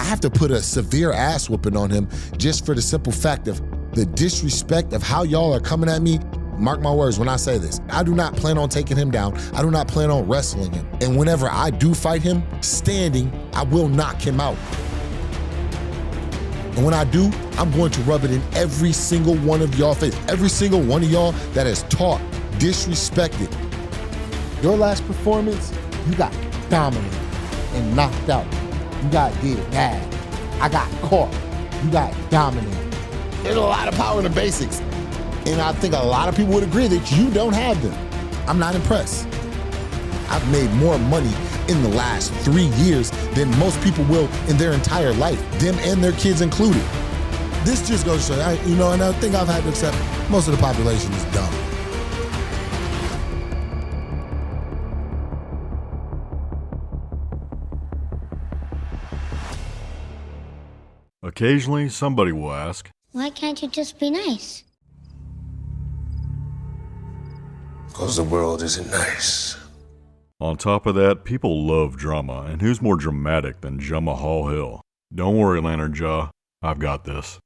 have to put a severe ass whooping on him just for the simple fact of the disrespect of how y'all are coming at me. Mark my words when I say this. I do not plan on taking him down. I do not plan on wrestling him. And whenever I do fight him, standing, I will knock him out. And when I do, I'm going to rub it in every single one of y'all face. Every single one of y'all that has taught, disrespected. Your last performance, you got dominated and knocked out. You got did bad. I got caught. You got dominated. There's a lot of power in the basics. And I think a lot of people would agree that you don't have them. I'm not impressed. I've made more money in the last 3 years than most people will in their entire life, them and their kids included. This just goes to show, and I think I've had to accept most of the population is dumb. Occasionally, somebody will ask, why can't you just be nice? Because the world isn't nice. On top of that, people love drama, and who's more dramatic than Jamahal Hill? Don't worry, Lantern Jaw, I've got this.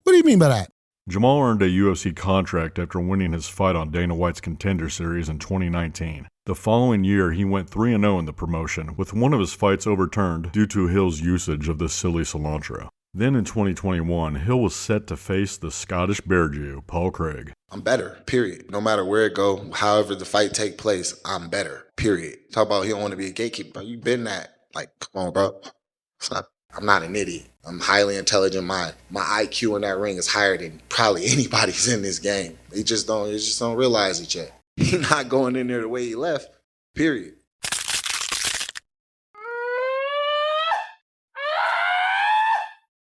What do you mean by that? Jamahal earned a UFC contract after winning his fight on Dana White's Contender Series in 2019. The following year, he went 3-0 in the promotion, with one of his fights overturned due to Hill's usage of the silly cilantro. Then in 2021, Hill was set to face the Scottish Bear Jew, Paul Craig. I'm better, period. No matter where it go, however the fight take place, I'm better, period. Talk about he don't want to be a gatekeeper. You been that. Like, come on, bro. I'm not an idiot. I'm highly intelligent mind. My IQ in that ring is higher than probably anybody's in this game. They just don't realize it yet. He not going in there the way he left, period.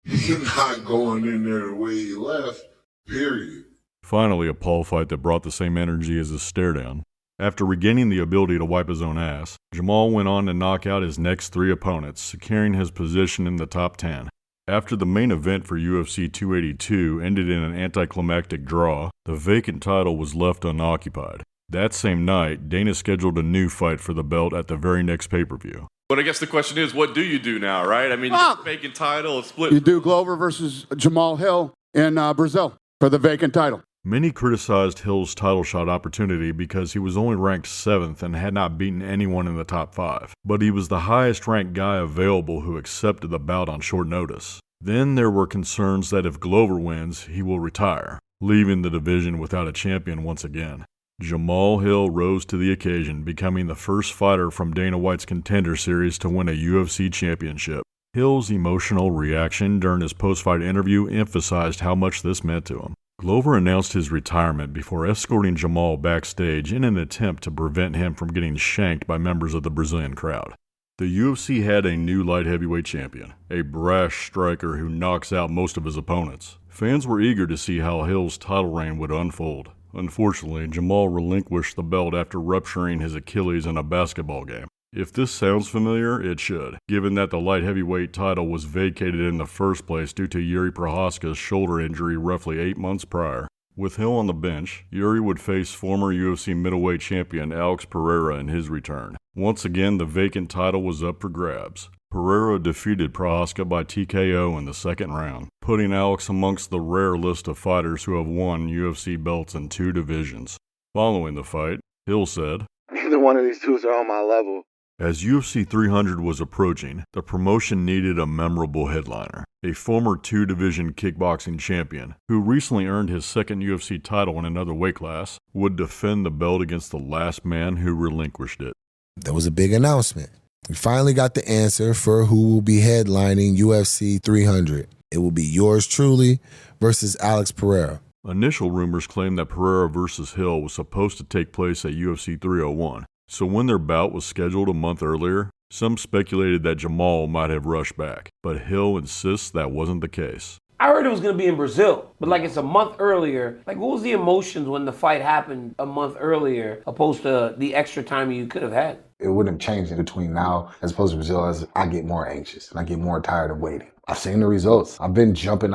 He's not going in there the way he left, period. Finally, a Paul fight that brought the same energy as his stare down. After regaining the ability to wipe his own ass, Jamahal went on to knock out his next 3 opponents, securing his position in the top 10. After the main event for UFC 282 ended in an anticlimactic draw, the vacant title was left unoccupied. That same night, Dana scheduled a new fight for the belt at the very next pay-per-view. But I guess the question is, what do you do now, right? I mean, vacant title, a split. You do Glover versus Jamahal Hill in Brazil for the vacant title. Many criticized Hill's title shot opportunity because he was only ranked 7th and had not beaten anyone in the top 5. But he was the highest ranked guy available who accepted the bout on short notice. Then there were concerns that if Glover wins, he will retire, leaving the division without a champion once again. Jamahal Hill rose to the occasion, becoming the first fighter from Dana White's Contender Series to win a UFC championship. Hill's emotional reaction during his post-fight interview emphasized how much this meant to him. Glover announced his retirement before escorting Jamahal backstage in an attempt to prevent him from getting shanked by members of the Brazilian crowd. The UFC had a new light heavyweight champion, a brash striker who knocks out most of his opponents. Fans were eager to see how Hill's title reign would unfold. Unfortunately, Jamahal relinquished the belt after rupturing his Achilles in a basketball game. If this sounds familiar, it should, given that the light heavyweight title was vacated in the first place due to Jiri Prochazka's shoulder injury roughly 8 months prior. With Hill on the bench, Jiri would face former UFC middleweight champion Alex Pereira in his return. Once again, the vacant title was up for grabs. Pereira defeated Prochazka by TKO in the second round, putting Alex amongst the rare list of fighters who have won UFC belts in 2 divisions. Following the fight, Hill said, "Neither one of these dudes are on my level." As UFC 300 was approaching, the promotion needed a memorable headliner. A former 2-division kickboxing champion, who recently earned his second UFC title in another weight class, would defend the belt against the last man who relinquished it. There was a big announcement. We finally got the answer for who will be headlining UFC 300. It will be yours truly versus Alex Pereira. Initial rumors claimed that Pereira versus Hill was supposed to take place at UFC 301. So when their bout was scheduled a month earlier, some speculated that Jamahal might have rushed back, but Hill insists that wasn't the case. I heard it was going to be in Brazil, but like it's a month earlier. Like, what was the emotions when the fight happened a month earlier opposed to the extra time you could have had? It wouldn't have changed in between now as opposed to Brazil as I get more anxious and I get more tired of waiting. I've seen the results. I've been jumping,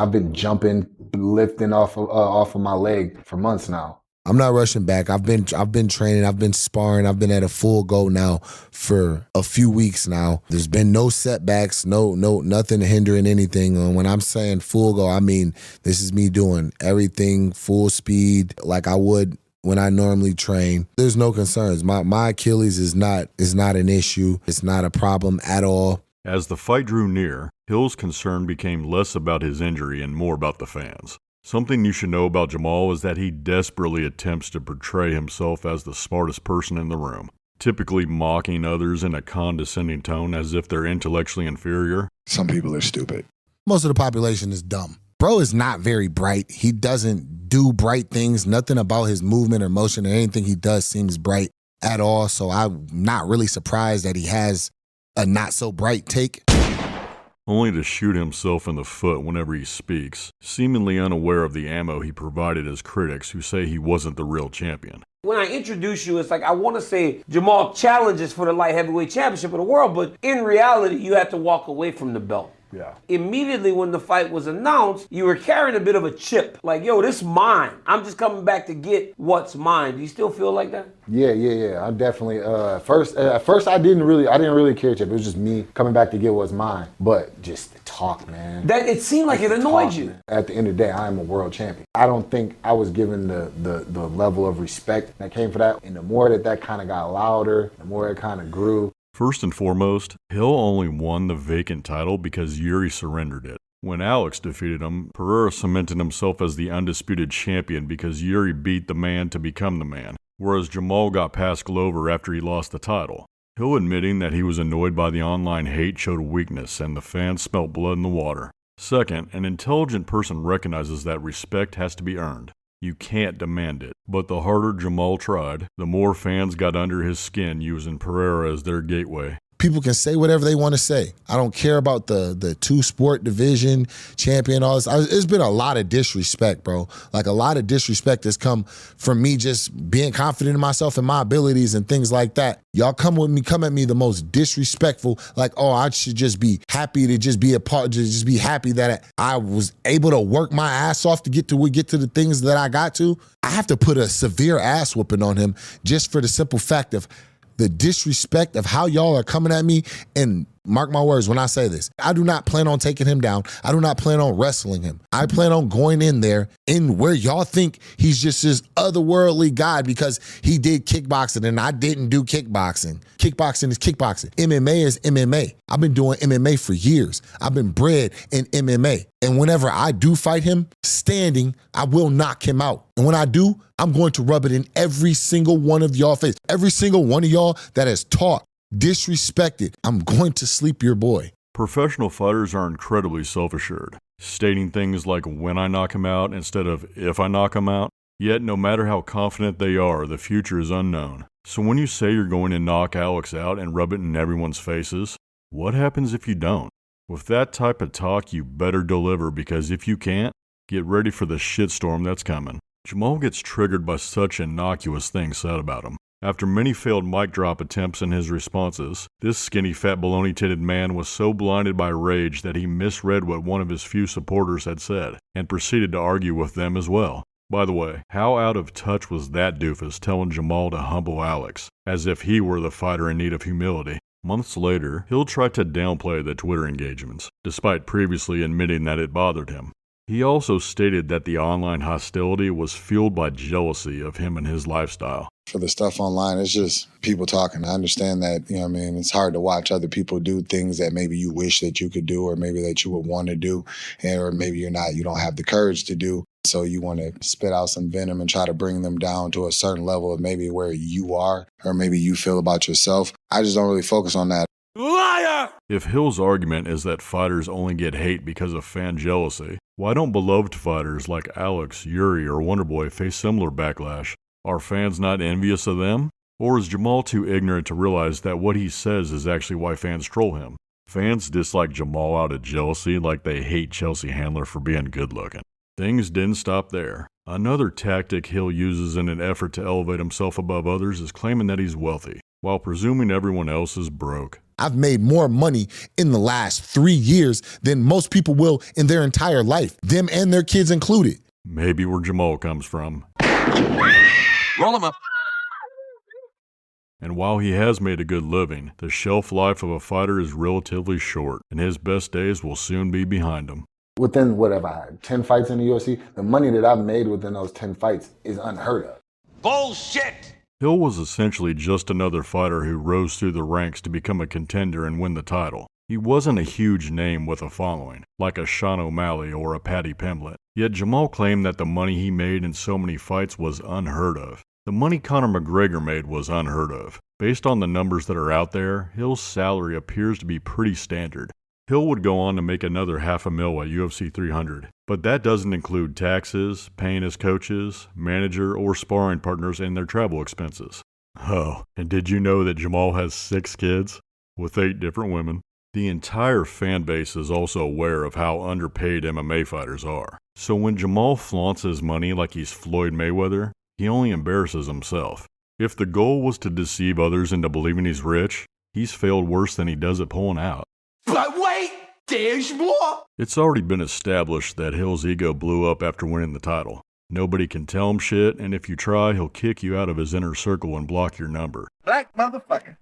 lifting off of my leg for months now. I'm not rushing back. I've been training, I've been sparring, I've been at a full go now for a few weeks now. There's been no setbacks, nothing hindering anything. And when I'm saying full go, I mean this is me doing everything full speed like I would when I normally train. There's no concerns. My Achilles is not an issue. It's not a problem at all. As the fight drew near, Hill's concern became less about his injury and more about the fans. Something you should know about Jamahal is that he desperately attempts to portray himself as the smartest person in the room, typically mocking others in a condescending tone as if they're intellectually inferior. Some people are stupid. Most of the population is dumb. Bro is not very bright. He doesn't do bright things. Nothing about his movement or motion or anything he does seems bright at all. So I'm not really surprised that he has a not so bright take. Only to shoot himself in the foot whenever he speaks, seemingly unaware of the ammo he provided his critics who say he wasn't the real champion. When I introduce you, it's like I want to say Jamahal challenges for the light heavyweight championship of the world, but in reality, you have to walk away from the belt. Yeah. Immediately when the fight was announced, you were carrying a bit of a chip. Like, yo, this is mine. I'm just coming back to get what's mine. Do you still feel like that? Yeah. I definitely, at first I didn't really care, Chip. It was just me coming back to get what's mine. But just the talk, man. That it seemed like it annoyed you. Man. At the end of the day, I am a world champion. I don't think I was given the level of respect that came for that. And the more that kind of got louder, the more it kind of grew. First and foremost, Hill only won the vacant title because Jiri surrendered it. When Alex defeated him, Pereira cemented himself as the undisputed champion because Jiri beat the man to become the man, whereas Jamahal got past Glover after he lost the title. Hill admitting that he was annoyed by the online hate showed weakness and the fans smelt blood in the water. Second, an intelligent person recognizes that respect has to be earned. You can't demand it. But the harder Jamahal tried, the more fans got under his skin using Pereira as their gateway. People can say whatever they want to say. I don't care about the two-sport division champion, all this. It's been a lot of disrespect, bro. Like, a lot of disrespect has come from me just being confident in myself and my abilities and things like that. Y'all come at me the most disrespectful, like, oh, I should just be happy to just be a part, to just be happy that I was able to work my ass off to get to the things that I got to. I have to put a severe ass whooping on him just for the simple fact of the disrespect of how y'all are coming at me. And mark my words when I say this, I do not plan on taking him down. I do not plan on wrestling him. I plan on going in there in where y'all think he's just this otherworldly god because he did kickboxing and I didn't do kickboxing. Kickboxing is kickboxing. MMA is MMA. I've been doing MMA for years. I've been bred in MMA. And whenever I do fight him standing, I will knock him out. And when I do, I'm going to rub it in every single one of y'all face. Every single one of y'all that has taught, disrespected, I'm going to sleep your boy. Professional fighters are incredibly self-assured, stating things like when I knock him out instead of if I knock him out. Yet no matter how confident they are, the future is unknown. So when you say you're going to knock Alex out and rub it in everyone's faces, what happens if you don't? With that type of talk, you better deliver, because if you can't, get ready for the shitstorm that's coming. Jamahal gets triggered by such innocuous things said about him. After many failed mic drop attempts in his responses, this skinny fat baloney-titted man was so blinded by rage that he misread what one of his few supporters had said, and proceeded to argue with them as well. By the way, how out of touch was that doofus telling Jamahal to humble Alex, as if he were the fighter in need of humility? Months later, Hill tried to downplay the Twitter engagements, despite previously admitting that it bothered him. He also stated that the online hostility was fueled by jealousy of him and his lifestyle. For the stuff online, it's just people talking. I understand that, it's hard to watch other people do things that maybe you wish that you could do, or maybe that you would want to do, or maybe you don't have the courage to do. So you want to spit out some venom and try to bring them down to a certain level of maybe where you are, or maybe you feel about yourself. I just don't really focus on that. Liar! If Hill's argument is that fighters only get hate because of fan jealousy, why don't beloved fighters like Alex, Jiri, or Wonderboy face similar backlash? Are fans not envious of them? Or is Jamahal too ignorant to realize that what he says is actually why fans troll him? Fans dislike Jamahal out of jealousy like they hate Chelsea Handler for being good looking. Things didn't stop there. Another tactic Hill uses in an effort to elevate himself above others is claiming that he's wealthy, while presuming everyone else is broke. I've made more money in the last 3 years than most people will in their entire life, them and their kids included. Maybe where Jamahal comes from. Roll him up. And while he has made a good living, the shelf life of a fighter is relatively short, and his best days will soon be behind him. Within, whatever I had, 10 fights in the UFC, the money that I've made within those 10 fights is unheard of. Bullshit! Hill was essentially just another fighter who rose through the ranks to become a contender and win the title. He wasn't a huge name with a following, like a Sean O'Malley or a Paddy Pimblett. Yet Jamahal claimed that the money he made in so many fights was unheard of. The money Conor McGregor made was unheard of. Based on the numbers that are out there, Hill's salary appears to be pretty standard. Hill would go on to make another $500,000 at UFC 300, but that doesn't include taxes, paying his coaches, manager, or sparring partners and their travel expenses. Oh, and did you know that Jamahal has 6 kids? With 8 different women. The entire fan base is also aware of how underpaid MMA fighters are. So when Jamahal flaunts his money like he's Floyd Mayweather, he only embarrasses himself. If the goal was to deceive others into believing he's rich, he's failed worse than he does at pulling out. But wait, there's more! It's already been established that Hill's ego blew up after winning the title. Nobody can tell him shit, and if you try, he'll kick you out of his inner circle and block your number. Black motherfucker.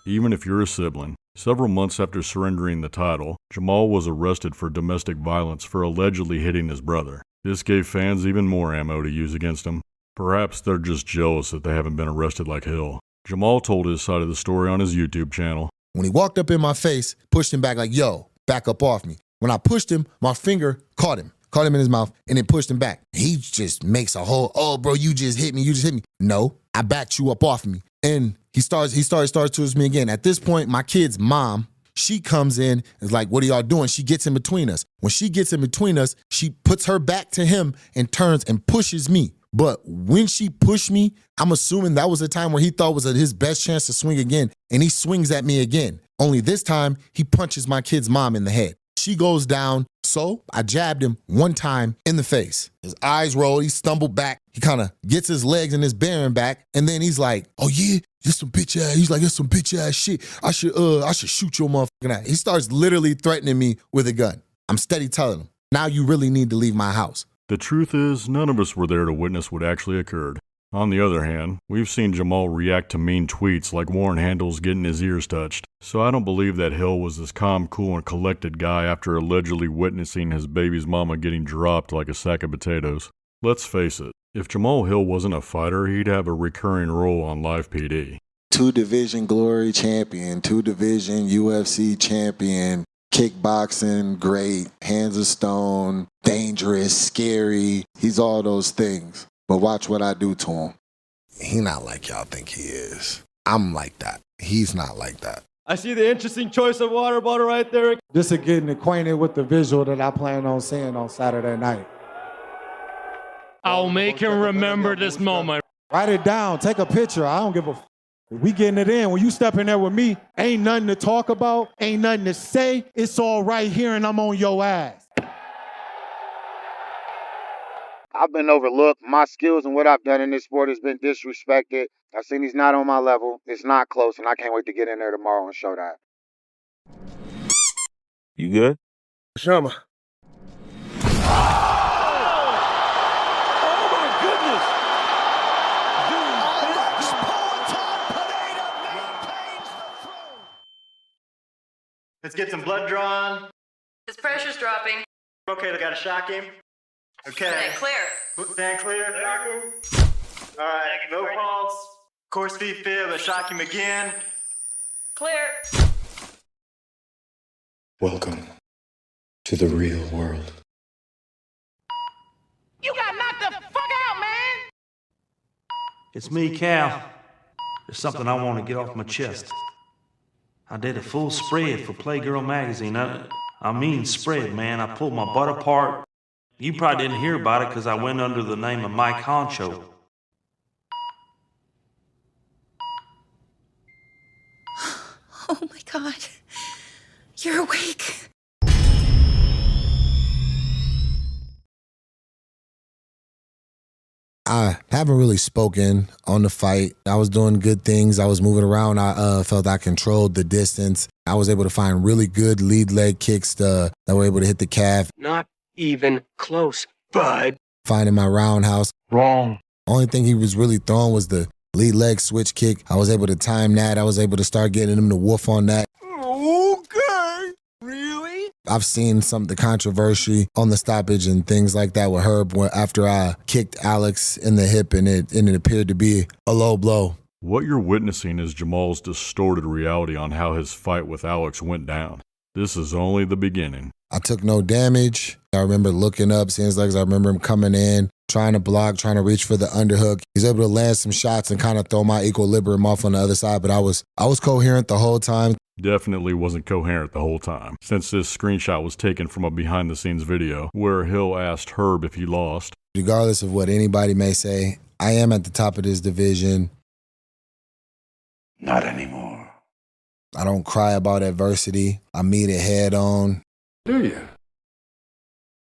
Even if you're a sibling. Several months after surrendering the title, Jamahal was arrested for domestic violence for allegedly hitting his brother. This gave fans even more ammo to use against him. Perhaps they're just jealous that they haven't been arrested like Hill. Jamahal told his side of the story on his YouTube channel. When he walked up in my face, pushed him back like, yo, back up off me. When I pushed him, my finger caught him in his mouth, and then pushed him back. He just makes a whole, oh, bro, you just hit me. No, I backed you up off me. And he starts towards me again. At this point, my kid's mom, she comes in, is like, what are y'all doing? She gets in between us. When she gets in between us, she puts her back to him and turns and pushes me. But when she pushed me, I'm assuming that was a time where he thought was his best chance to swing again, and he swings at me again. Only this time, he punches my kid's mom in the head. She goes down, so I jabbed him one time in the face. His eyes roll, he stumbled back. He kind of gets his legs and his bearing back, and then he's like, oh yeah, you're some bitch ass. He's like, that's some bitch ass shit. I should shoot your motherfucking ass. He starts literally threatening me with a gun. I'm steady telling him, now you really need to leave my house. The truth is, none of us were there to witness what actually occurred. On the other hand, we've seen Jamahal react to mean tweets like Warren Handle's getting his ears touched, so I don't believe that Hill was this calm, cool, and collected guy after allegedly witnessing his baby's mama getting dropped like a sack of potatoes. Let's face it, if Jamahal Hill wasn't a fighter, he'd have a recurring role on Live PD. 2-division glory champion, 2-division UFC champion, kickboxing, great, hands of stone, dangerous, scary. He's all those things. But watch what I do to him. He not like y'all think he is. I'm like that. He's not like that. I see the interesting choice of water bottle right there. Just to getting acquainted with the visual that I plan on seeing on Saturday night. I'll make him remember this moment. Write it down. Take a picture. I don't give a we getting it in. When you step in there with me, ain't nothing to talk about, ain't nothing to say. It's all right here and I'm on your ass. I've been overlooked. My skills and what I've done in this sport has been disrespected. I've seen he's not on my level. It's not close, and I can't wait to get in there tomorrow and show that. You good? Shama. Let's get some blood drawn. His pressure's dropping. Okay, they gotta shock him. Okay. Stand clear. Stand clear. All right, no pulse. Course feed fib, let's shock him again. Clear. Welcome to the real world. You got knocked the fuck out, man! It's me, Cal. There's something I want to get off my chest. I did a full spread for Playgirl magazine. I mean spread, man. I pulled my butt apart. You probably didn't hear about it because I went under the name of Mike Honcho. Oh my God. You're awake. I haven't really spoken on the fight. I was doing good things. I was moving around. I felt I controlled the distance. I was able to find really good lead leg kicks that were able to hit the calf. Not even close, bud. Finding my roundhouse. Wrong. Only thing he was really throwing was the lead leg switch kick. I was able to time that. I was able to start getting him to woof on that. Okay. Really? I've seen some of the controversy on the stoppage and things like that with Herb after I kicked Alex in the hip and it appeared to be a low blow. What you're witnessing is Jamal's distorted reality on how his fight with Alex went down. This is only the beginning. I took no damage. I remember looking up, seeing his legs. I remember him coming in, trying to block, trying to reach for the underhook. He's able to land some shots and kind of throw my equilibrium off on the other side, but I was coherent the whole time. Definitely wasn't coherent the whole time, since this screenshot was taken from a behind-the-scenes video where Hill asked Herb if he lost. Regardless of what anybody may say, I am at the top of this division. Not anymore. I don't cry about adversity. I meet it head on. Do you?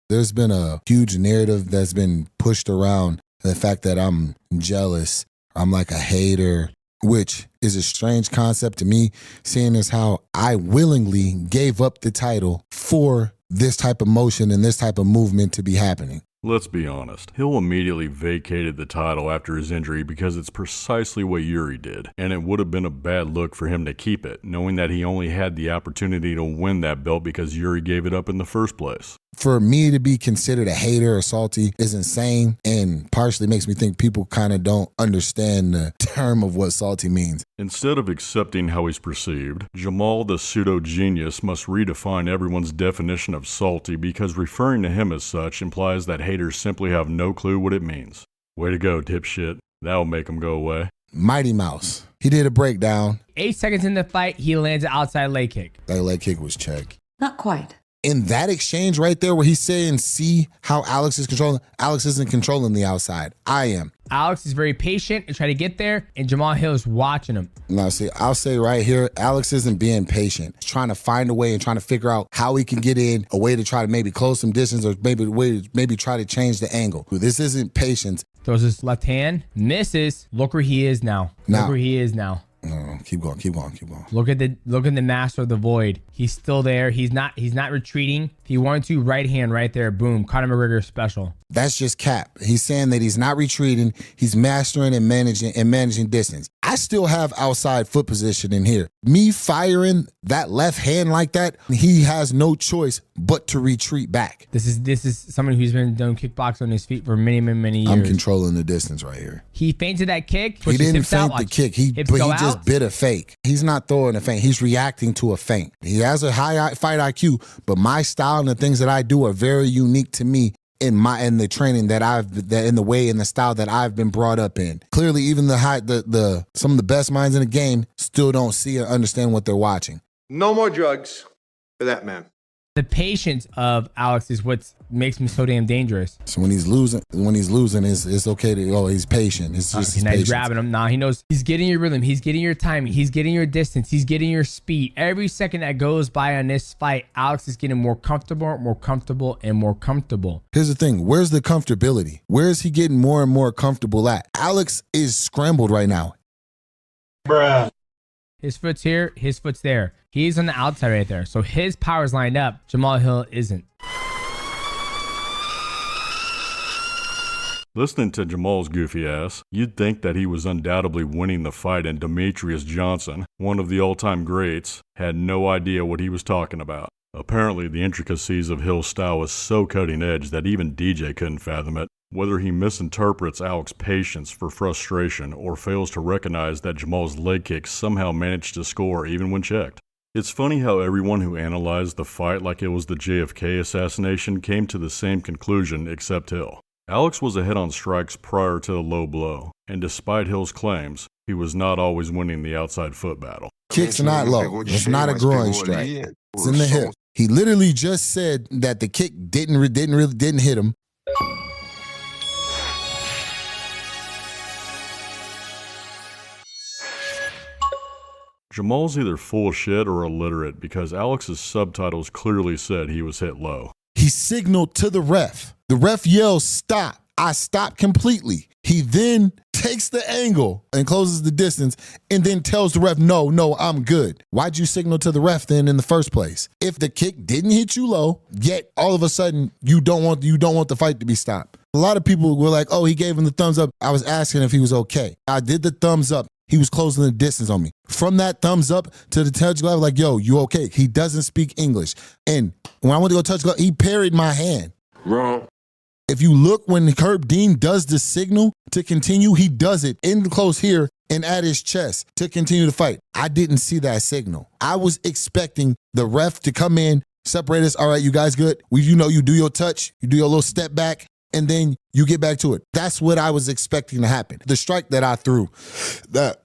There's been a huge narrative that's been pushed around the fact that I'm jealous. I'm like a hater, which is a strange concept to me, seeing as how I willingly gave up the title for this type of motion and this type of movement to be happening. Let's be honest, Hill immediately vacated the title after his injury because it's precisely what Jiri did, and it would have been a bad look for him to keep it, knowing that he only had the opportunity to win that belt because Jiri gave it up in the first place. For me to be considered a hater or salty is insane, and partially makes me think people kind of don't understand the term of what salty means. Instead of accepting how he's perceived, Jamal the pseudo-genius must redefine everyone's definition of salty because referring to him as such implies that haters simply have no clue what it means. Way to go, dipshit. That'll make them go away. Mighty Mouse. He did a breakdown. 8 seconds in the fight, he lands an outside leg kick. That leg kick was check. Not quite. In that exchange right there where he's saying, see how Alex is controlling, Alex isn't controlling the outside. I am. Alex is very patient and trying to get there, and Jamahal Hill is watching him. Now, see, I'll say right here, Alex isn't being patient. He's trying to find a way and trying to figure out how he can get in, a way to try to maybe close some distance or maybe try to change the angle. This isn't patience. Throws his left hand, misses. Look where he is now. Look where he is now. No, keep going. Look at the master of the void. He's still there. He's not retreating. If he wanted to, right hand right there. Boom. Conor McGregor special. That's just cap. He's saying that he's not retreating. He's mastering and managing distance. I still have outside foot position in here. Me firing that left hand like that, he has no choice but to retreat back. This is someone who's been doing kickboxing on his feet for many years. I'm controlling the distance right here. He feinted that kick. He didn't feint the kick. He just bit a fake. He's not throwing a feint. He's reacting to a feint. He has a high fight IQ, but my style and the things that I do are very unique to me in the training in the way and the style that I've been brought up in. Clearly, even some of the best minds in the game still don't see or understand what they're watching. No more drugs for that man. The patience of Alex is what makes him so damn dangerous. So when he's losing, it's okay to, he's patient. It's just his patience. He's grabbing him. Now he knows he's getting your rhythm. He's getting your timing. He's getting your distance. He's getting your speed. Every second that goes by on this fight, Alex is getting more comfortable, and more comfortable. Here's the thing. Where's the comfortability? Where is he getting more and more comfortable at? Alex is scrambled right now. Bruh. His foot's here. His foot's there. He's on the outside right there. So his power's lined up. Jamahal Hill isn't. Listening to Jamal's goofy ass, you'd think that he was undoubtedly winning the fight and Demetrius Johnson, one of the all-time greats, had no idea what he was talking about. Apparently, the intricacies of Hill's style was so cutting edge that even DJ couldn't fathom it. Whether he misinterprets Alex's patience for frustration or fails to recognize that Jamal's leg kick somehow managed to score even when checked. It's funny how everyone who analyzed the fight like it was the JFK assassination came to the same conclusion except Hill. Alex was ahead on strikes prior to the low blow, and despite Hill's claims, he was not always winning the outside foot battle. Kick's not low. It's not a groin strike. It's in the hip. He literally just said that the kick didn't hit him. Jamal's either full of shit or illiterate because Alex's subtitles clearly said he was hit low. He signaled to the ref. The ref yells, stop. I stopped completely. He then takes the angle and closes the distance and then tells the ref, no, I'm good. Why'd you signal to the ref then in the first place? If the kick didn't hit you low, yet all of a sudden you don't want the fight to be stopped. A lot of people were like, oh, he gave him the thumbs up. I was asking if he was okay. I did the thumbs up. He was closing the distance on me. From that thumbs up to the touch glove, like, yo, you okay? He doesn't speak English. And when I went to go touch glove, he parried my hand. Wrong. If you look when Herb Dean does the signal to continue, he does it in close here and at his chest to continue the fight. I didn't see that signal. I was expecting the ref to come in, separate us. All right, you guys good? You do your touch, you do your little step back, and then you get back to it. That's what I was expecting to happen. The strike that I threw, that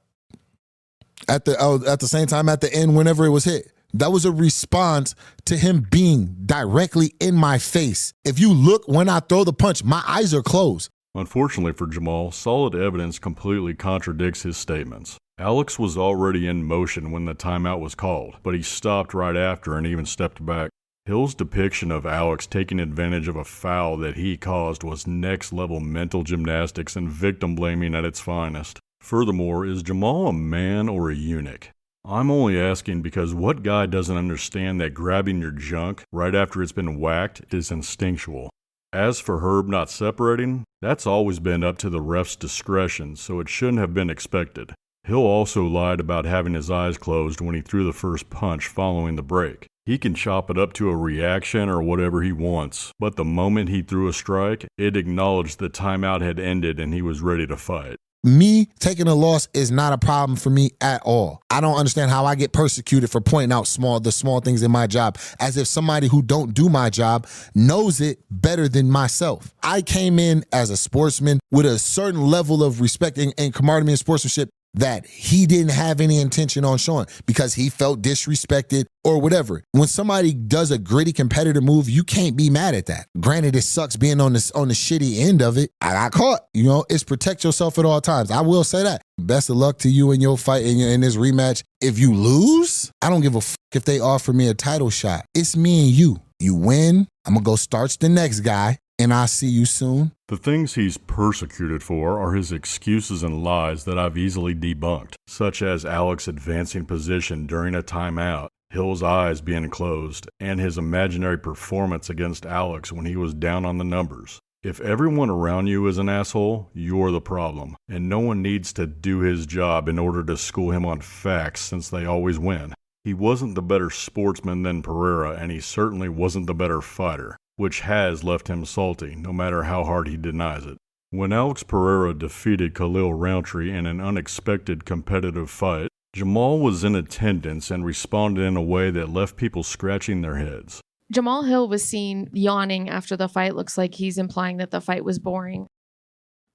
at the same time at the end, whenever it was hit, that was a response to him being directly in my face. If you look when I throw the punch, my eyes are closed. Unfortunately for Jamahal, solid evidence completely contradicts his statements. Alex was already in motion when the timeout was called, but he stopped right after and even stepped back. Hill's depiction of Alex taking advantage of a foul that he caused was next-level mental gymnastics and victim blaming at its finest. Furthermore, is Jamahal a man or a eunuch? I'm only asking because what guy doesn't understand that grabbing your junk right after it's been whacked is instinctual? As for Herb not separating, that's always been up to the ref's discretion, so it shouldn't have been expected. Hill also lied about having his eyes closed when he threw the first punch following the break. He can chop it up to a reaction or whatever he wants, but the moment he threw a strike, it acknowledged the timeout had ended and he was ready to fight. Me taking a loss is not a problem for me at all. I don't understand how I get persecuted for pointing out the small things in my job, as if somebody who don't do my job knows it better than myself. I came in as a sportsman with a certain level of respect and camaraderie and sportsmanship that he didn't have any intention on showing because he felt disrespected or whatever. When somebody does a gritty competitor move, you can't be mad at that. Granted, it sucks being on the shitty end of it. I got caught. It's protect yourself at all times. I will say that. Best of luck to you in your fight in this rematch. If you lose, I don't give a fuck if they offer me a title shot. It's me and you. You win, I'm gonna go starch the next guy, and I'll see you soon. The things he's persecuted for are his excuses and lies that I've easily debunked, such as Alex advancing position during a timeout, Hill's eyes being closed, and his imaginary performance against Alex when he was down on the numbers. If everyone around you is an asshole, you're the problem, and no one needs to do his job in order to school him on facts since they always win. He wasn't the better sportsman than Pereira, and he certainly wasn't the better fighter, which has left him salty, no matter how hard he denies it. When Alex Pereira defeated Khalil Rountree in an unexpected competitive fight, Jamahal was in attendance and responded in a way that left people scratching their heads. Jamahal Hill was seen yawning after the fight. Looks like he's implying that the fight was boring.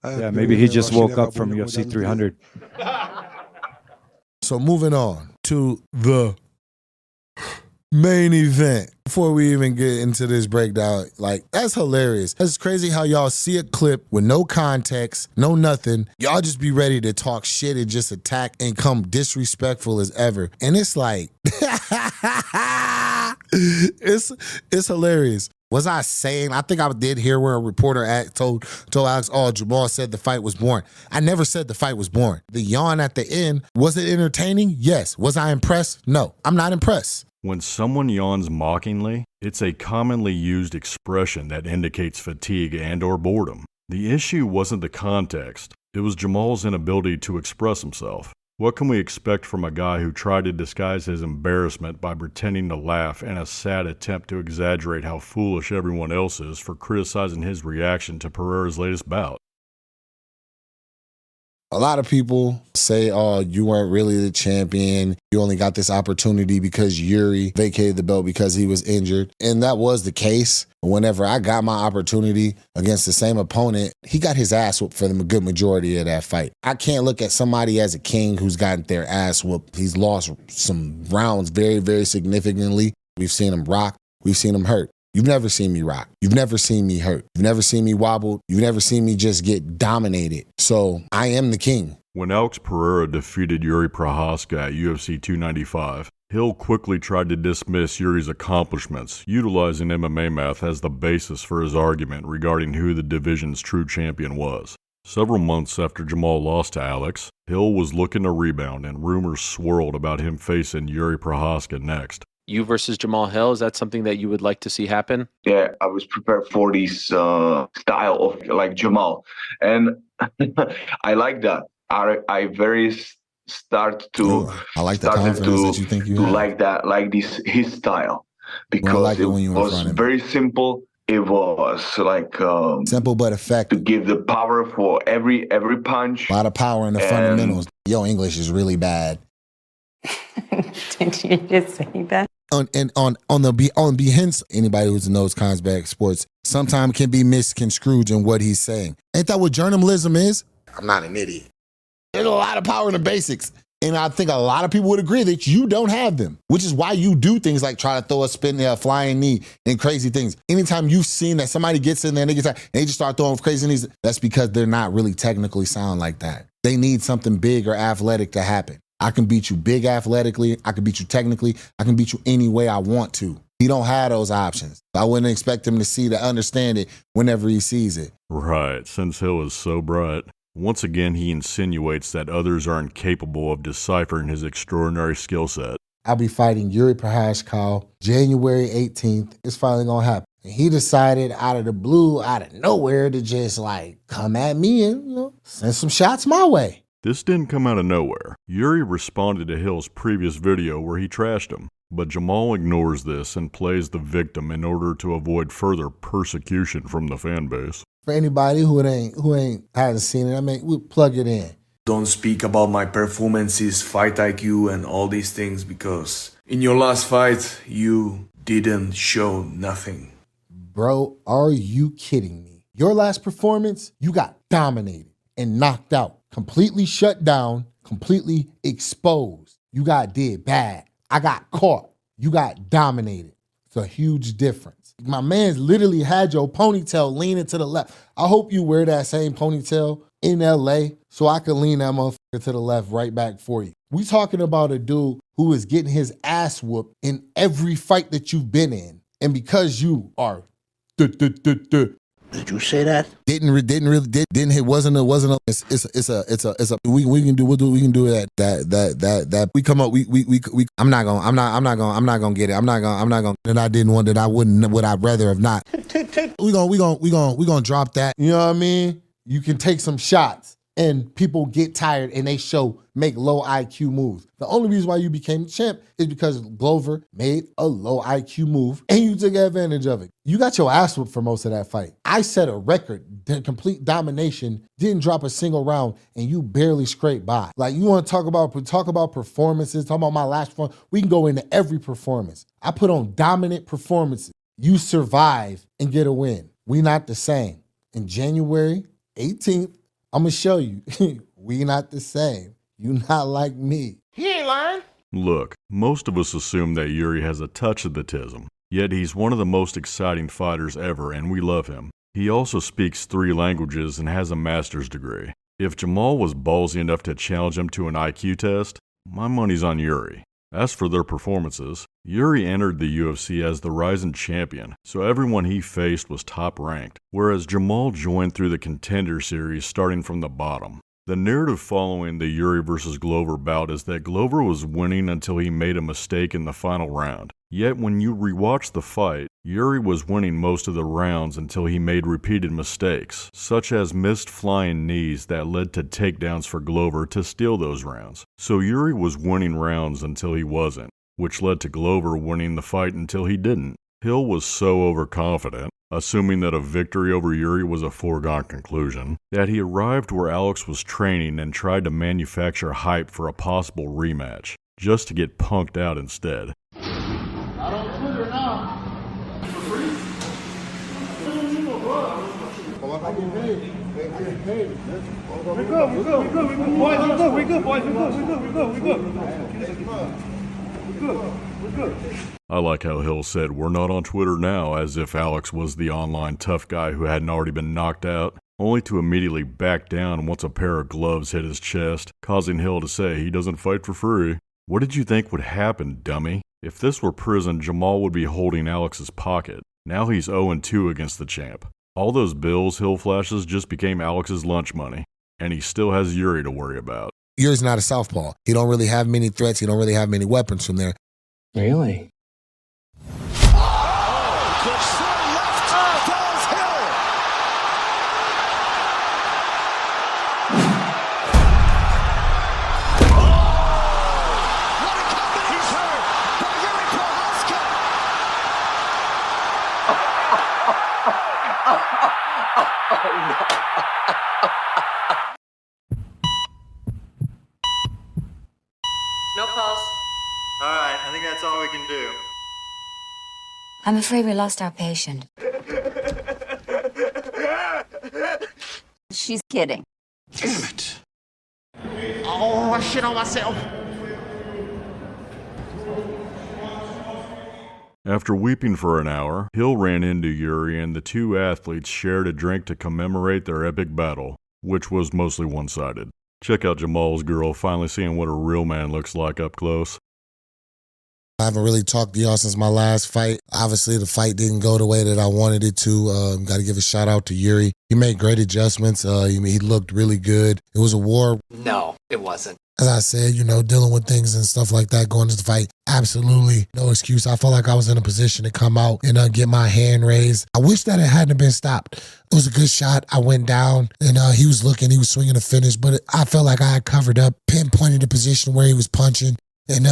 Yeah, maybe he just woke up from UFC 300. So moving on to the main event. Before we even get into this breakdown, that's hilarious. That's crazy how y'all see a clip with no context, no nothing. Y'all just be ready to talk shit and just attack and come disrespectful as ever. And it's like, it's hilarious. Was I saying, I think I did hear where a reporter told Alex, oh, Jamahal said the fight was boring. I never said the fight was boring. The yawn at the end, was it entertaining? Yes. Was I impressed? No, I'm not impressed. When someone yawns mockingly, it's a commonly used expression that indicates fatigue and or boredom. The issue wasn't the context. It was Jamahal's inability to express himself. What can we expect from a guy who tried to disguise his embarrassment by pretending to laugh in a sad attempt to exaggerate how foolish everyone else is for criticizing his reaction to Pereira's latest bout? A lot of people say, oh, you weren't really the champion. You only got this opportunity because Jiri vacated the belt because he was injured. And that was the case. Whenever I got my opportunity against the same opponent, he got his ass whooped for the good majority of that fight. I can't look at somebody as a king who's gotten their ass whooped. He's lost some rounds very, very significantly. We've seen him rock. We've seen him hurt. You've never seen me rock. You've never seen me hurt. You've never seen me wobbled. You've never seen me just get dominated. So I am the king. When Alex Pereira defeated Jiri Prochazka at UFC 295, Hill quickly tried to dismiss Jiri's accomplishments, utilizing MMA math as the basis for his argument regarding who the division's true champion was. Several months after Jamahal lost to Alex, Hill was looking to rebound and rumors swirled about him facing Jiri Prochazka next. You versus Jamahal Hill, is that something that you would like to see happen? Yeah, I was prepared for this style of like Jamal, and I like that. I very start to I like the started confidence to that you think you to have. like that, like this his style, because like it it when you in was front of me. very simple. It was like Simple but effective. to give the power for every punch. A lot of power in the fundamentals. Your English is really bad. Did you just say that? On behance, anybody who knows combat sports, sometimes can be misconstrued in what he's saying. Ain't that what journalism is? I'm not an idiot. There's a lot of power in the basics. And I think a lot of people would agree that you don't have them, which is why you do things like try to throw a spin, a flying knee, and crazy things. Anytime you've seen that somebody gets in there and they just start throwing crazy knees, that's because they're not really technically sound like that. They need something big or athletic to happen. I can beat you big athletically. I can beat you technically. I can beat you any way I want to. He don't have those options. I wouldn't expect him to understand it whenever he sees it. Right, since Hill is so bright. Once again, he insinuates that others are incapable of deciphering his extraordinary skill set. I'll be fighting Jiri Prochazka January 18th. It's finally gonna happen. And he decided out of the blue, out of nowhere, to just come at me and send some shots my way. This didn't come out of nowhere. Jiri responded to Hill's previous video where he trashed him, but Jamahal ignores this and plays the victim in order to avoid further persecution from the fan base. For anybody who hasn't seen it, we'll plug it in. Don't speak about my performances, fight IQ, and all these things, because in your last fight, you didn't show nothing. Bro, are you kidding me? Your last performance, you got dominated and knocked out, completely shut down, completely exposed. You got did bad. I got caught. You got dominated. It's a huge difference. My man's literally had your ponytail leaning to the left. I hope you wear that same ponytail in LA so I can lean that motherfucker to the left right back for you. We talking about a dude who is getting his ass whooped in every fight that you've been in. And because you are Did you say that? We can do that. We come up. I'm not gonna get it. And I didn't want that. I wouldn't. Would I rather have not? We gonna drop that. You know what I mean? You can take some shots, and people get tired, and they make low IQ moves. The only reason why you became the champ is because Glover made a low IQ move, and you took advantage of it. You got your ass whooped for most of that fight. I set a record, complete domination, didn't drop a single round, and you barely scraped by. You want to talk about performances, talk about my last performance, we can go into every performance. I put on dominant performances. You survive and get a win. We not the same. In January 18th, I'm going to show you, we not the same. You not like me. He ain't lying. Look, most of us assume that Jiri has a touch of autism, yet he's one of the most exciting fighters ever and we love him. He also speaks 3 languages and has a master's degree. If Jamahal was ballsy enough to challenge him to an IQ test, my money's on Jiri. As for their performances, Jiri entered the UFC as the rising champion, so everyone he faced was top-ranked, whereas Jamahal joined through the contender series starting from the bottom. The narrative following the Jiri vs. Glover bout is that Glover was winning until he made a mistake in the final round. Yet when you rewatch the fight, Jiri was winning most of the rounds until he made repeated mistakes, such as missed flying knees that led to takedowns for Glover to steal those rounds. So Jiri was winning rounds until he wasn't, which led to Glover winning the fight until he didn't. Hill was so overconfident, assuming that a victory over Jiri was a foregone conclusion, that he arrived where Alex was training and tried to manufacture hype for a possible rematch, just to get punked out instead. Not on Twitter now. For free? We're good. I like how Hill said, "We're not on Twitter now," as if Alex was the online tough guy who hadn't already been knocked out, only to immediately back down once a pair of gloves hit his chest, causing Hill to say he doesn't fight for free. What did you think would happen, dummy? If this were prison, Jamahal would be holding Alex's pocket. Now he's 0-2 against the champ. All those bills Hill flashes just became Alex's lunch money, and he still has Jiri to worry about. Jiri's not a southpaw. He don't really have many threats. He don't really have many weapons from there. Really? No pulse. All right, I think that's all we can do. I'm afraid we lost our patient. She's kidding. Damn it. Oh, I shit on myself. After weeping for an hour, Hill ran into Jiri and the two athletes shared a drink to commemorate their epic battle, which was mostly one-sided. Check out Jamal's girl finally seeing what a real man looks like up close. I haven't really talked to y'all since my last fight. Obviously, the fight didn't go the way that I wanted it to. Got to give a shout out to Jiri. He made great adjustments. He looked really good. It was a war. No, it wasn't. As I said, dealing with things and stuff like that going into the fight, absolutely no excuse. I felt like I was in a position to come out and get my hand raised. I wish that it hadn't been stopped. It was a good shot. I went down and he was swinging to finish, but I felt like I had covered up, pinpointed the position where he was punching and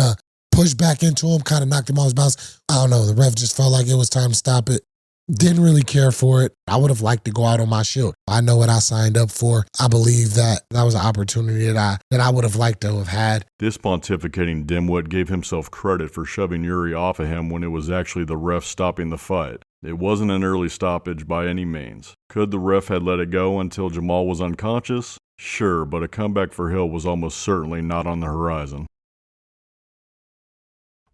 pushed back into him, kind of knocked him off his balance. I don't know. The ref just felt like it was time to stop it. Didn't really care for it. I would have liked to go out on my shield. I know what I signed up for. I believe that was an opportunity that I would have liked to have had. This pontificating dimwit gave himself credit for shoving Jiri off of him when it was actually the ref stopping the fight. It wasn't an early stoppage by any means. Could the ref have let it go until Jamal was unconscious? Sure, but a comeback for Hill was almost certainly not on the horizon.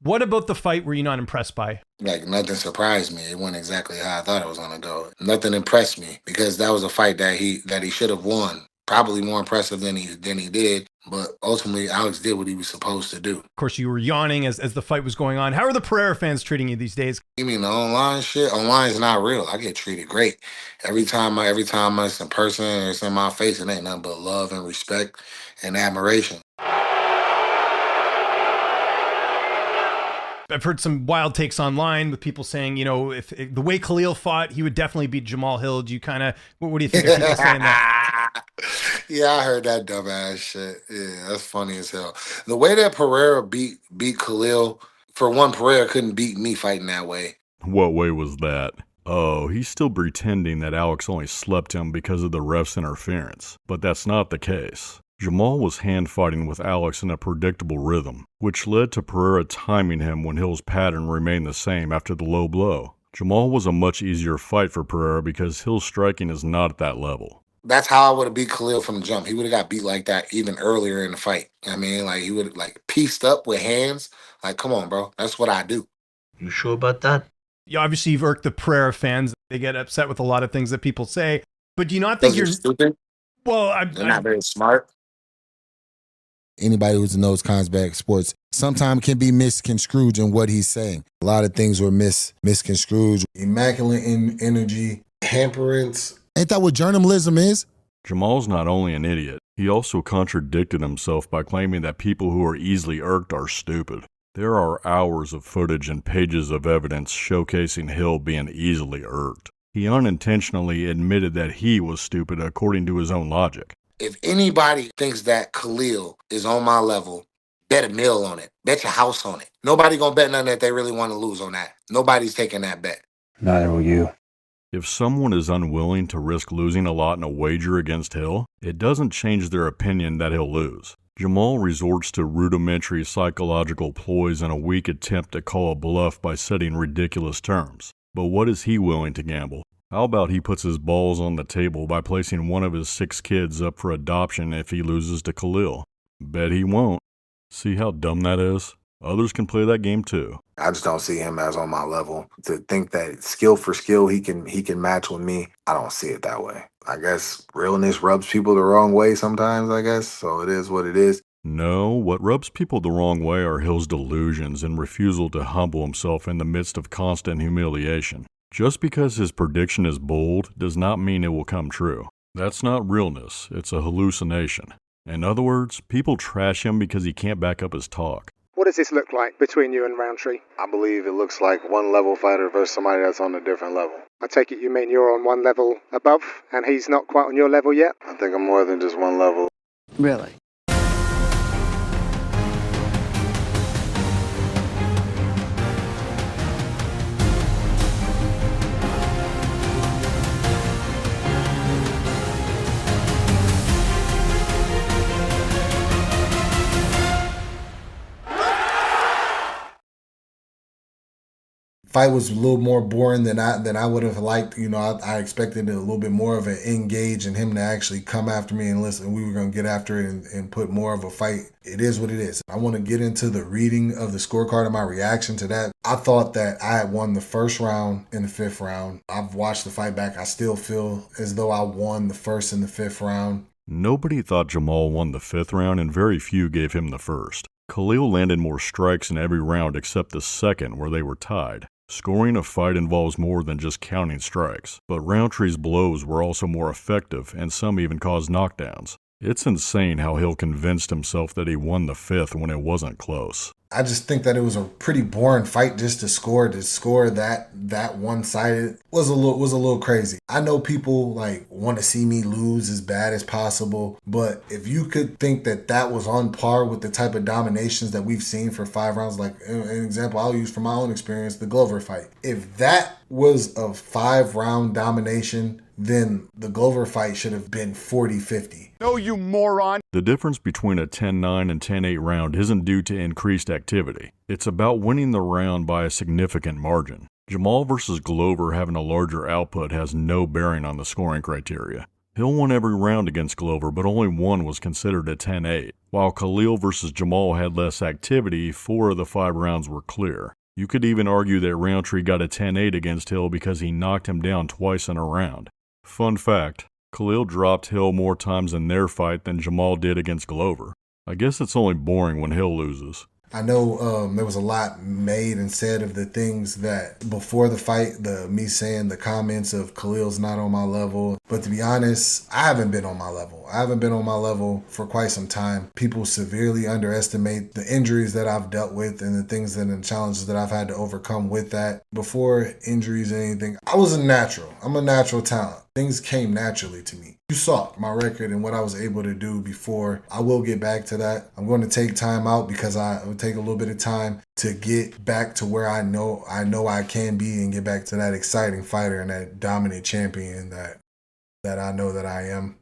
What about the fight were you not impressed by? Like, nothing surprised me. It went exactly how I thought it was going to go. Nothing impressed me because that was a fight that he should have won. Probably more impressive than he did, but ultimately Alex did what he was supposed to do. Of course, you were yawning as the fight was going on. How are the Pereira fans treating you these days? You mean the online shit? Online is not real. I get treated great. Every time it's in person or it's in my face, it ain't nothing but love and respect and admiration. I've heard some wild takes online with people saying, if the way Khalil fought, he would definitely beat Jamahal Hill. Do you what do you think of people saying that? Yeah, I heard that dumbass shit. Yeah, that's funny as hell. The way that Pereira beat Khalil, for one, Pereira couldn't beat me fighting that way. What way was that? Oh, he's still pretending that Alex only slept him because of the ref's interference. But that's not the case. Jamal was hand-fighting with Alex in a predictable rhythm, which led to Pereira timing him when Hill's pattern remained the same after the low blow. Jamal was a much easier fight for Pereira because Hill's striking is not at that level. That's how I would have beat Khalil from the jump. He would have got beat like that even earlier in the fight. I mean, like, he would have, pieced up with hands. Like, come on, bro. That's what I do. You sure about that? Yeah, obviously, you've irked the Pereira fans. They get upset with a lot of things that people say. But do you not think you're stupid? Well, they're not very smart. Anybody who knows combat sports sometimes can be misconstrued in what he's saying. A lot of things were misconstrued. Immaculate energy, hamperance. Ain't that what journalism is? Jamal's not only an idiot, he also contradicted himself by claiming that people who are easily irked are stupid. There are hours of footage and pages of evidence showcasing Hill being easily irked. He unintentionally admitted that he was stupid according to his own logic. If anybody thinks that Khalil is on my level, bet a mill on it. Bet your house on it. Nobody gonna bet nothing that they really want to lose on that. Nobody's taking that bet. Neither will you. If someone is unwilling to risk losing a lot in a wager against Hill, it doesn't change their opinion that he'll lose. Jamal resorts to rudimentary psychological ploys in a weak attempt to call a bluff by setting ridiculous terms. But what is he willing to gamble? How about he puts his balls on the table by placing one of his 6 kids up for adoption if he loses to Khalil? Bet he won't. See how dumb that is? Others can play that game too. I just don't see him as on my level. To think that skill for skill he can match with me, I don't see it that way. I guess realness rubs people the wrong way sometimes, I guess. So it is what it is. No, what rubs people the wrong way are Hill's delusions and refusal to humble himself in the midst of constant humiliation. Just because his prediction is bold does not mean it will come true. That's not realness, it's a hallucination. In other words, people trash him because he can't back up his talk. What does this look like between you and Rountree? I believe it looks like one level fighter versus somebody that's on a different level. I take it you mean you're on one level above and he's not quite on your level yet? I think I'm more than just one level. Really? fight was a little more boring than I would have liked. You know, I expected a little bit more of an engage and him to actually come after me and listen. We were going to get after it and put more of a fight. It is what it is. I want to get into the reading of the scorecard and my reaction to that. I thought that I had won the first round and the fifth round. I've watched the fight back. I still feel as though I won the first and the fifth round. Nobody thought Jamahal won the fifth round, and very few gave him the first. Khalil landed more strikes in every round except the second, where they were tied. Scoring a fight involves more than just counting strikes, but Rountree's blows were also more effective, and some even caused knockdowns. It's insane how Hill convinced himself that he won the fifth when it wasn't close. I just think that it was a pretty boring fight just to score that one-sided was a little crazy. I know people like want to see me lose as bad as possible, but if you could think that that was on par with the type of dominations that we've seen for 5 rounds, like an example I'll use from my own experience, the Glover fight. If that was a 5-round domination, then the Glover fight should have been 40-50. No, you moron. The difference between a 10-9 and 10-8 round isn't due to increased activity. It's about winning the round by a significant margin. Jamahal versus Glover having a larger output has no bearing on the scoring criteria. Hill won every round against Glover, but only one was considered a 10-8. While Khalil versus Jamahal had less activity, 4 of the 5 rounds were clear. You could even argue that Rountree got a 10-8 against Hill because he knocked him down twice in a round. Fun fact, Khalil dropped Hill more times in their fight than Jamahal did against Glover. I guess it's only boring when Hill loses. I know there was a lot made and said of the things that before the fight, me saying the comments of Khalil's not on my level. But to be honest, I haven't been on my level. I haven't been on my level for quite some time. People severely underestimate the injuries that I've dealt with and the things and the challenges that I've had to overcome with that. Before injuries or anything, I was a natural. I'm a natural talent. Things came naturally to me. You saw my record and what I was able to do before. I will get back to that. I'm going to take time out because it will take a little bit of time to get back to where I know I can be and get back to that exciting fighter and that dominant champion that I know that I am.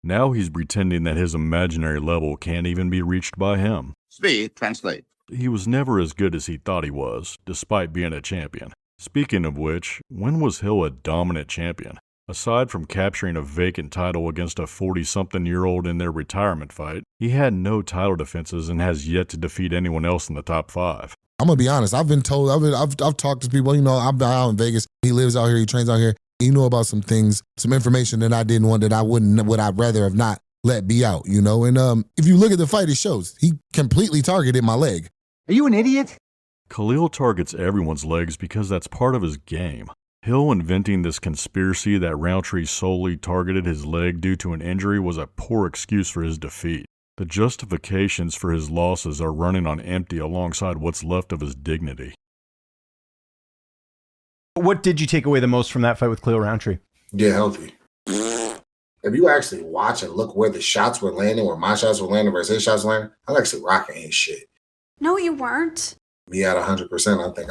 Now he's pretending that his imaginary level can't even be reached by him. Speak, translate. He was never as good as he thought he was, despite being a champion. Speaking of which, when was Hill a dominant champion? Aside from capturing a vacant title against a 40-something-year-old in their retirement fight, he had no title defenses and has yet to defeat anyone else in the top 5. I'm gonna be honest. I've been told. I've talked to people. You know, I'm out in Vegas. He lives out here. He trains out here. He knew about some things, some information that I didn't want. That I wouldn't. Would I'd rather have not let be out. You know. And if you look at the fight, it shows he completely targeted my leg. Are you an idiot? Khalil targets everyone's legs because that's part of his game. Hill inventing this conspiracy that Rountree solely targeted his leg due to an injury was a poor excuse for his defeat. The justifications for his losses are running on empty alongside what's left of his dignity. What did you take away the most from that fight with Khalil Rountree? Get healthy. If you actually watch and look where the shots were landing, where my shots were landing versus his shots were landing, I'm actually rocking his shit. No, you weren't. Me at 100%, I think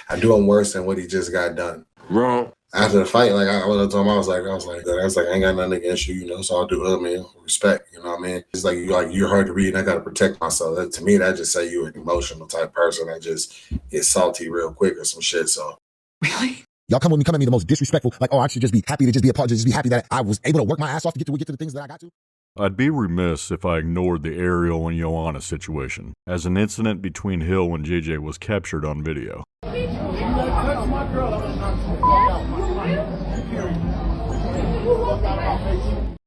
I do him worse than what he just got done. Wrong. After the fight, like I was like, I ain't got nothing against you, you know. So I'll do it, man. Respect, you know what I mean? It's like you're hard to read, and I gotta protect myself. To me, that just say you an emotional type person that just gets salty real quick or some shit. So really, y'all come at me the most disrespectful. Like, oh, I should just be happy to just be a part. Just be happy that I was able to work my ass off to get to the things that I got to. I'd be remiss if I ignored the Ariel and Joanna situation, as an incident between Hill and JJ was captured on video.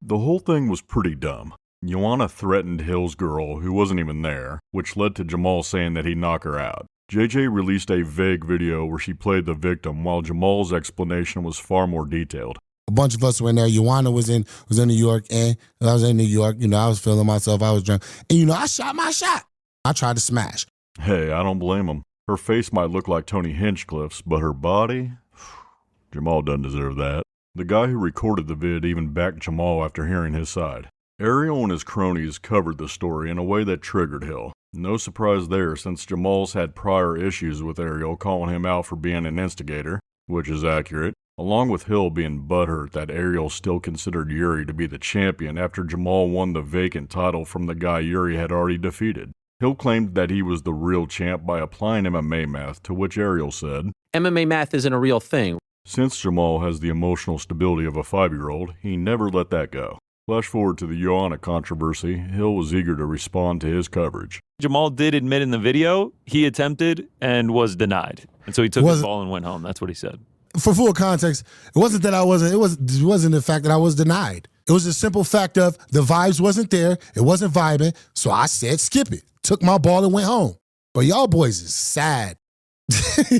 The whole thing was pretty dumb. Joanna threatened Hill's girl, who wasn't even there, which led to Jamahal saying that he'd knock her out. JJ released a vague video where she played the victim, while Jamal's explanation was far more detailed. A bunch of us were in there. Joanna was in New York, and I was in New York. You know, I was feeling myself. I was drunk. And, you know, I shot my shot. I tried to smash. Hey, I don't blame him. Her face might look like Tony Hinchcliffe's, but her body? Jamahal doesn't deserve that. The guy who recorded the vid even backed Jamahal after hearing his side. Ariel and his cronies covered the story in a way that triggered Hill. No surprise there, since Jamal's had prior issues with Ariel calling him out for being an instigator, which is accurate, along with Hill being butthurt that Ariel still considered Jiri to be the champion after Jamahal won the vacant title from the guy Jiri had already defeated. Hill claimed that he was the real champ by applying MMA math, to which Ariel said, MMA math isn't a real thing. Since Jamahal has the emotional stability of a 5-year-old, he never let that go. Flash forward to the Joanna controversy, Hill was eager to respond to his coverage. Jamahal did admit in the video he attempted and was denied. And so he took his ball and went home. That's what he said. For full context, it wasn't that I wasn't, it wasn't the fact that I was denied. It was the simple fact of the vibes wasn't there, it wasn't vibing, so I said skip it. Took my ball and went home. But y'all boys is sad.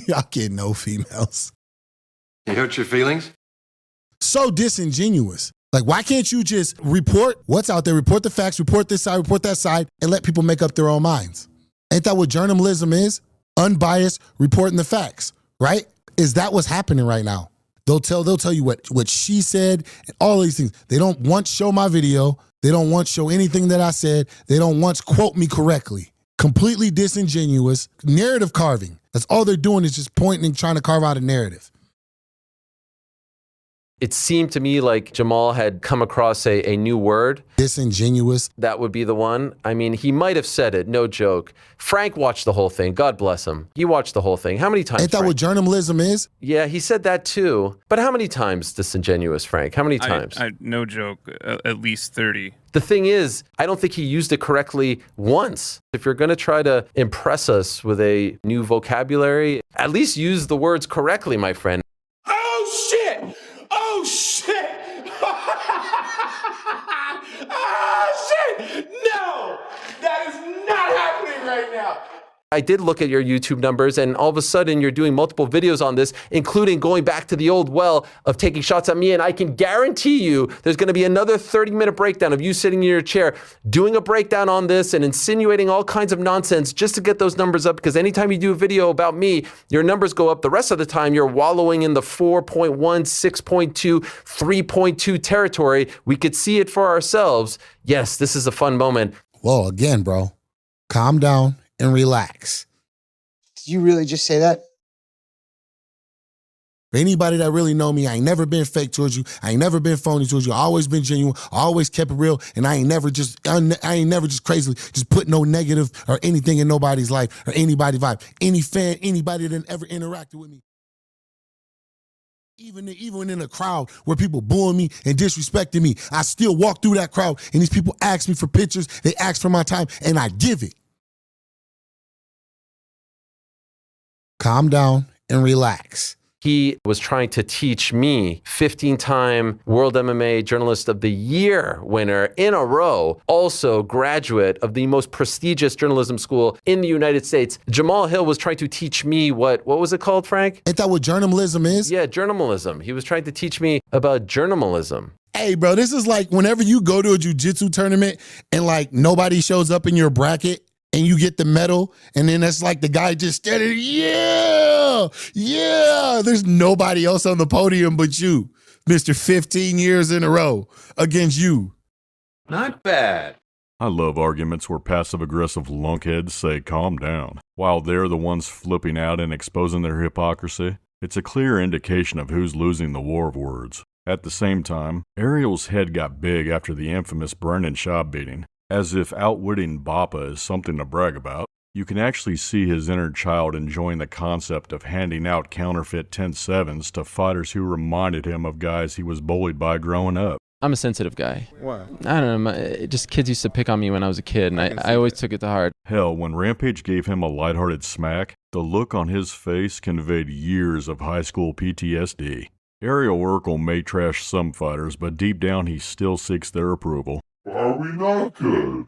Y'all get no females. It hurt your feelings? So disingenuous. Like, why can't you just report what's out there, report the facts, report this side, report that side, and let people make up their own minds? Ain't that what journalism is? Unbiased, reporting the facts, right? Is that what's happening right now? They'll tell you what she said and all these things. They don't once show my video. They don't once show anything that I said. They don't once quote me correctly. Completely disingenuous. Narrative carving. That's all they're doing is just pointing and trying to carve out a narrative. It seemed to me like Jamahal had come across a new word. Disingenuous. That would be the one. I mean, he might have said it, no joke. Frank watched the whole thing. God bless him. He watched the whole thing. How many times, Ain't that Frank? what journalism is? Yeah, he said that too. But how many times disingenuous, Frank? How many times? No joke, at least 30. The thing is, I don't think he used it correctly once. If you're going to try to impress us with a new vocabulary, at least use the words correctly, my friend. Oh, shit! Oh, shit! Oh, shit! No! That is not happening right now! I did look at your YouTube numbers, and all of a sudden you're doing multiple videos on this, including going back to the old well of taking shots at me, and I can guarantee you there's going to be another 30-minute breakdown of you sitting in your chair doing a breakdown on this and insinuating all kinds of nonsense just to get those numbers up, because anytime you do a video about me, your numbers go up. The rest of the time you're wallowing in the 4.1, 6.2, 3.2 territory. We could see it for ourselves. Yes, this is a fun moment. Well, again, bro, calm down and relax. Did you really just say that? For anybody that really know me, I ain't never been fake towards you. I ain't never been phony towards you. I always been genuine. I always kept it real, and I ain't never just crazily just put no negative or anything in nobody's life or anybody's vibe. Any fan, anybody that ever interacted with me. Even in a crowd where people booing me and disrespecting me, I still walk through that crowd, and these people ask me for pictures. They ask for my time, and I give it. Calm down and relax. He was trying to teach me, 15-time World MMA Journalist of the Year winner in a row, also graduate of the most prestigious journalism school in the United States. Jamahal Hill was trying to teach me what was it called, Frank? Ain't that what journalism is? Yeah, journalism. He was trying to teach me about journalism. Hey, bro, this is like whenever you go to a jiu-jitsu tournament and like nobody shows up in your bracket, and you get the medal, and then that's like the guy just standing, yeah, there's nobody else on the podium but you, Mr. 15 years in a row against you. Not bad. I love arguments where passive-aggressive lunkheads say calm down, while they're the ones flipping out and exposing their hypocrisy. It's a clear indication of who's losing the war of words. At the same time, Ariel's head got big after the infamous Brendan Schaub beating. As if outwitting Bappa is something to brag about, you can actually see his inner child enjoying the concept of handing out counterfeit 10-7s to fighters who reminded him of guys he was bullied by growing up. I'm a sensitive guy. Why? I don't know. Just kids used to pick on me when I was a kid, and I always took it to heart. Hell, when Rampage gave him a lighthearted smack, the look on his face conveyed years of high school PTSD. Ariel Urkel may trash some fighters, but deep down he still seeks their approval. Are we not good?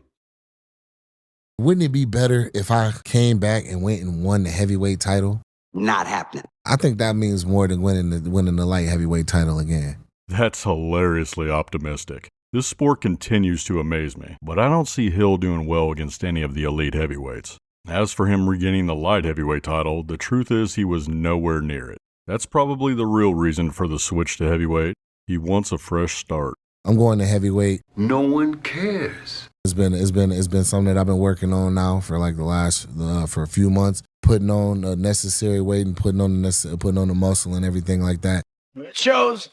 Wouldn't it be better if I came back and went and won the heavyweight title? Not happening. I think that means more than winning the light heavyweight title again. That's hilariously optimistic. This sport continues to amaze me, but I don't see Hill doing well against any of the elite heavyweights. As for him regaining the light heavyweight title, the truth is he was nowhere near it. That's probably the real reason for the switch to heavyweight. He wants a fresh start. I'm going to heavyweight. No one cares. It's been something that I've been working on now for like for a few months, putting on a necessary weight and putting on the muscle and everything like that. It shows.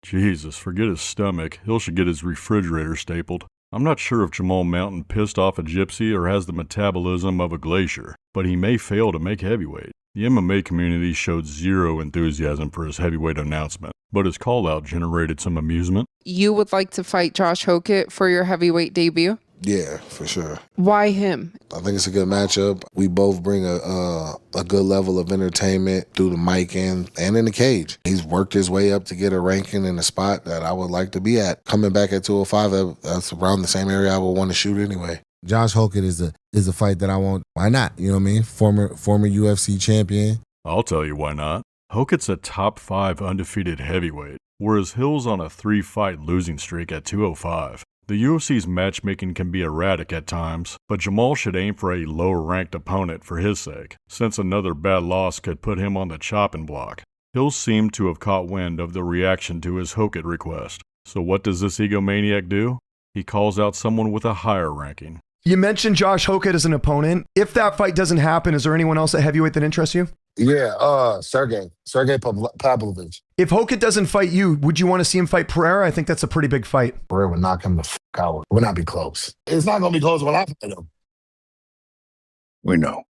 Jesus, forget his stomach. Hill should get his refrigerator stapled. I'm not sure if Jamal Mountain pissed off a gypsy or has the metabolism of a glacier, but he may fail to make heavyweight. The MMA community showed zero enthusiasm for his heavyweight announcement, but his call-out generated some amusement. You would like to fight Josh Hokett for your heavyweight debut? Yeah, for sure. Why him? I think it's a good matchup. We both bring a good level of entertainment through the mic and in the cage. He's worked his way up to get a ranking in a spot that I would like to be at. Coming back at 205, that's around the same area I would want to shoot anyway. Josh Hokett is a fight that I want. Why not? You know what I mean? Former UFC champion. I'll tell you why not. Hokett's a top 5 undefeated heavyweight, whereas Hill's on a 3-fight losing streak at 205. The UFC's matchmaking can be erratic at times, but Jamal should aim for a lower-ranked opponent for his sake, since another bad loss could put him on the chopping block. Hill seemed to have caught wind of the reaction to his Hokett request. So what does this egomaniac do? He calls out someone with a higher ranking. You mentioned Josh Hokett as an opponent. If that fight doesn't happen, is there anyone else at heavyweight that interests you? Yeah, Sergey Pavlovich. If Hokett doesn't fight you, would you want to see him fight Pereira? I think that's a pretty big fight. Pereira would knock him the fuck out. It would not be close. It's not going to be close when I fight him. We know.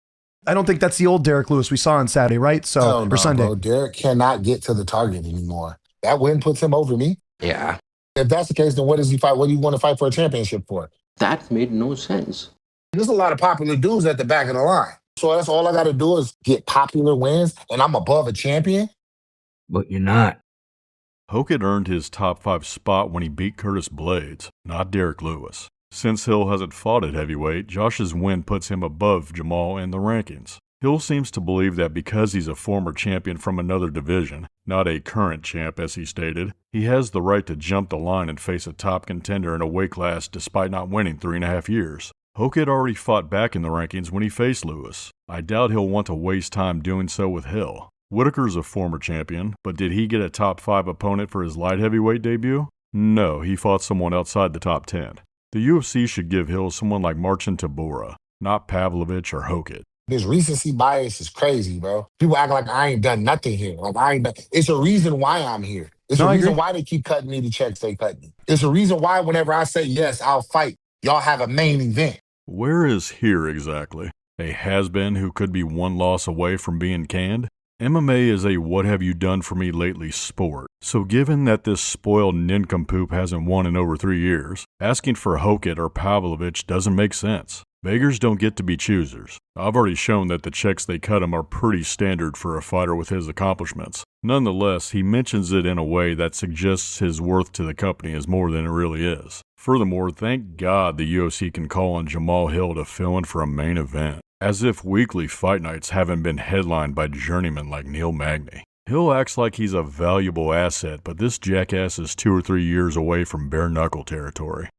I don't think that's the old Derek Lewis we saw on Saturday, right? Or Sunday. Bro. Derek cannot get to the target anymore. That win puts him over me. Yeah. If that's the case, then what does he fight? What do you want to fight for a championship for? That made no sense. There's a lot of popular dudes at the back of the line. So that's all I got to do is get popular wins, and I'm above a champion? But you're not. Hokett earned his top 5 spot when he beat Curtis Blades, not Derek Lewis. Since Hill hasn't fought at heavyweight, Josh's win puts him above Jamal in the rankings. Hill seems to believe that because he's a former champion from another division, not a current champ as he stated, he has the right to jump the line and face a top contender in a weight class despite not winning 3.5 years. Hokett already fought back in the rankings when he faced Lewis. I doubt he'll want to waste time doing so with Hill. Whitaker's a former champion, but did he get a top 5 opponent for his light heavyweight debut? No, he fought someone outside the top 10. The UFC should give Hill someone like Marcin Tybura, not Pavlovich or Hokett. This recency bias is crazy, bro. People act like I ain't done nothing here. It's a reason why I'm here. It's a reason why they keep cutting me the checks they cut me. It's a reason why whenever I say, yes, I'll fight, y'all have a main event. Where is here exactly? A has-been who could be one loss away from being canned? MMA is a what-have-you-done-for-me-lately sport, so given that this spoiled nincompoop hasn't won in over 3 years, asking for Hokett or Pavlovich doesn't make sense. Beggars don't get to be choosers. I've already shown that the checks they cut him are pretty standard for a fighter with his accomplishments. Nonetheless, he mentions it in a way that suggests his worth to the company is more than it really is. Furthermore, thank God the UFC can call on Jamal Hill to fill in for a main event. As if weekly fight nights haven't been headlined by journeymen like Neil Magny. Hill acts like he's a valuable asset, but this jackass is 2 or 3 years away from bare-knuckle territory.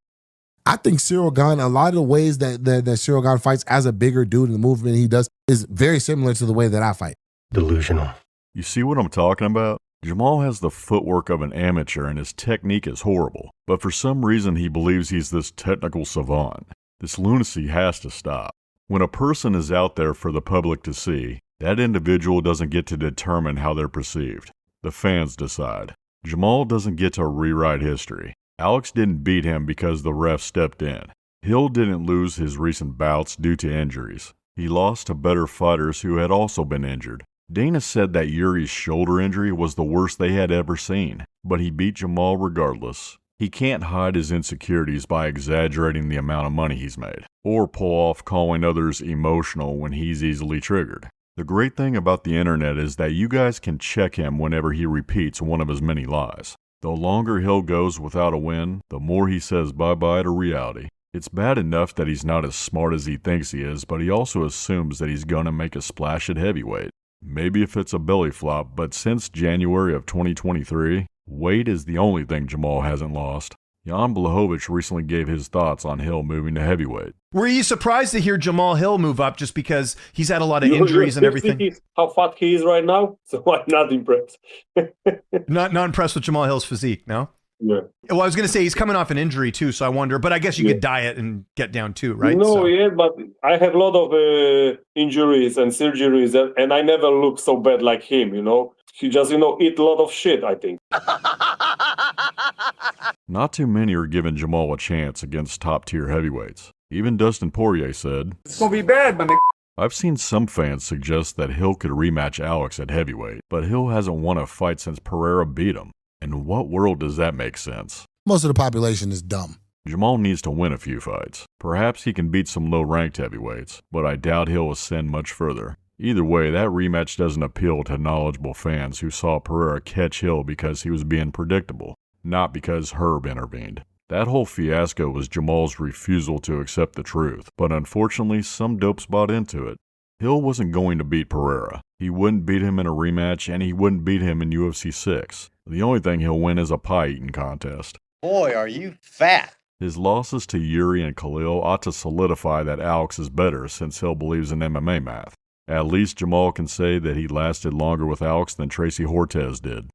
I think Cyril Gane, a lot of the ways that Cyril Gane fights as a bigger dude in the movement he does is very similar to the way that I fight. Delusional. You see what I'm talking about? Jamal has the footwork of an amateur and his technique is horrible, but for some reason he believes he's this technical savant. This lunacy has to stop. When a person is out there for the public to see, that individual doesn't get to determine how they're perceived. The fans decide. Jamal doesn't get to rewrite history. Alex didn't beat him because the ref stepped in. Hill didn't lose his recent bouts due to injuries. He lost to better fighters who had also been injured. Dana said that Jiri's shoulder injury was the worst they had ever seen, but he beat Jamal regardless. He can't hide his insecurities by exaggerating the amount of money he's made, or pull off calling others emotional when he's easily triggered. The great thing about the internet is that you guys can check him whenever he repeats one of his many lies. The longer Hill goes without a win, the more he says bye-bye to reality. It's bad enough that he's not as smart as he thinks he is, but he also assumes that he's gonna make a splash at heavyweight. Maybe if it's a belly flop, but since January of 2023, weight is the only thing Jamal hasn't lost. Jan Blachowicz recently gave his thoughts on Hill moving to heavyweight. Were you surprised to hear Jamal Hill move up just because he's had a lot of injuries and everything? How fat he is right now, so I'm not impressed. Not impressed with Jamal Hill's physique, no? Yeah. Well, I was going to say he's coming off an injury too, so I wonder, but I guess you could diet and get down too, right? No, yeah, but I have a lot of injuries and surgeries, and I never look so bad like him, you know? He just, eat a lot of shit, I think. Not too many are giving Jamahal a chance against top-tier heavyweights. Even Dustin Poirier said, It's gonna be bad, my nigga. I've seen some fans suggest that Hill could rematch Alex at heavyweight, but Hill hasn't won a fight since Pereira beat him. In what world does that make sense? Most of the population is dumb. Jamahal needs to win a few fights. Perhaps he can beat some low-ranked heavyweights, but I doubt he'll ascend much further. Either way, that rematch doesn't appeal to knowledgeable fans who saw Pereira catch Hill because he was being predictable, not because Herb intervened. That whole fiasco was Jamal's refusal to accept the truth, but unfortunately some dopes bought into it. Hill wasn't going to beat Pereira. He wouldn't beat him in a rematch, and he wouldn't beat him in UFC 6. The only thing he'll win is a pie-eating contest. Boy, are you fat. His losses to Jiri and Khalil ought to solidify that Alex is better since Hill believes in MMA math. At least Jamahal can say that he lasted longer with Alex than Tracy Hortez did.